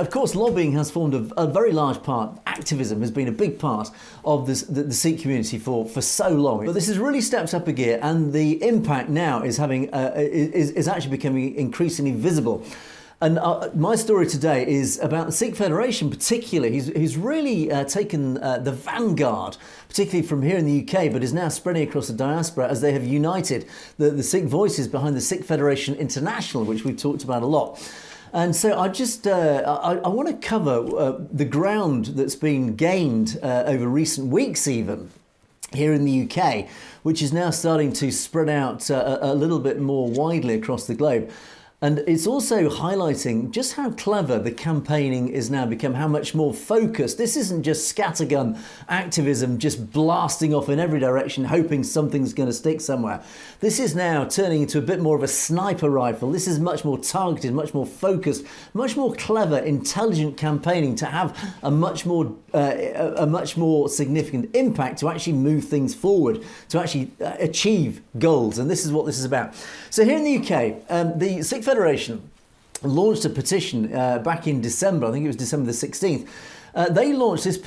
Of course, lobbying has formed a very large part. Activism has been a big part of the Sikh community for so long. But this has really stepped up a gear, and the impact now is actually becoming increasingly visible. And my story today is about the Sikh Federation particularly. He's really taken the vanguard, particularly from here in the UK, but is now spreading across the diaspora as they have united the Sikh voices behind the Sikh Federation International, which we've talked about a lot. And so I want to cover the ground that's been gained over recent weeks even here in the UK, which is now starting to spread out a little bit more widely across the globe. And it's also highlighting just how clever the campaigning is now become, how much more focused. This isn't just scattergun activism, just blasting off in every direction, hoping something's going to stick somewhere. This is now turning into a bit more of a sniper rifle. This is much more targeted, much more focused, much more clever, intelligent campaigning to have a much more significant impact, to actually move things forward, to actually achieve goals. And this is what this is about. So here in the UK, the Sikh Federation launched a petition back in December. I think it was December the 16th. They launched this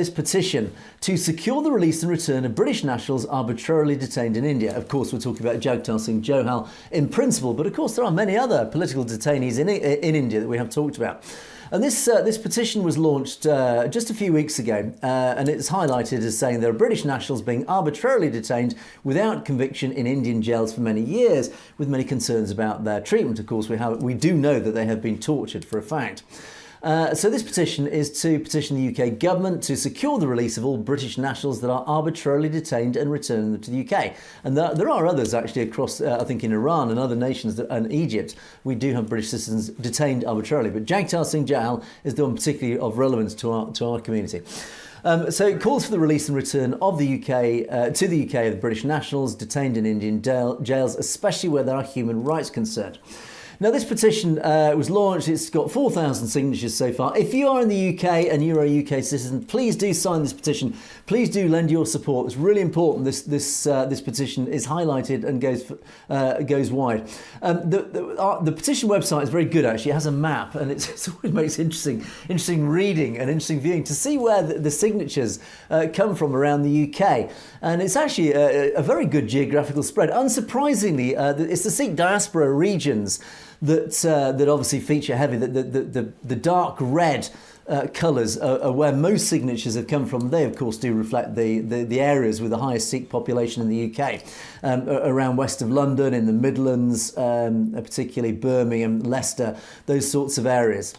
petition to secure the release and return of British nationals arbitrarily detained in India. Of course, we're talking about Jagtar Singh Johal in principle, but of course there are many other political detainees in India that we have talked about. And this petition was launched just a few weeks ago, and it's highlighted as saying there are British nationals being arbitrarily detained without conviction in Indian jails for many years, with many concerns about their treatment. Of course, we do know that they have been tortured for a fact. So this petition is to petition the UK government to secure the release of all British nationals that are arbitrarily detained and return them to the UK. And there are others actually across, I think in Iran and other nations, and Egypt, we do have British citizens detained arbitrarily. But Jagtar Singh Johal is the one particularly of relevance to our community. So it calls for the release and return of the UK to the UK of British nationals detained in Indian jails, especially where there are human rights concerned. Now, this petition was launched. It's got 4,000 signatures so far. If you are in the UK and you're a UK citizen, please do sign this petition. Please do lend your support. It's really important. This petition is highlighted and goes wide. The petition website is very good, actually. It has a map, and it always makes interesting reading and interesting viewing to see where the signatures come from around the UK. And it's actually a very good geographical spread. Unsurprisingly, it's the Sikh diaspora regions that obviously feature heavy. The dark red colours are where most signatures have come from. They, of course, do reflect the areas with the highest Sikh population in the UK, around west of London, in the Midlands, particularly Birmingham, Leicester, those sorts of areas.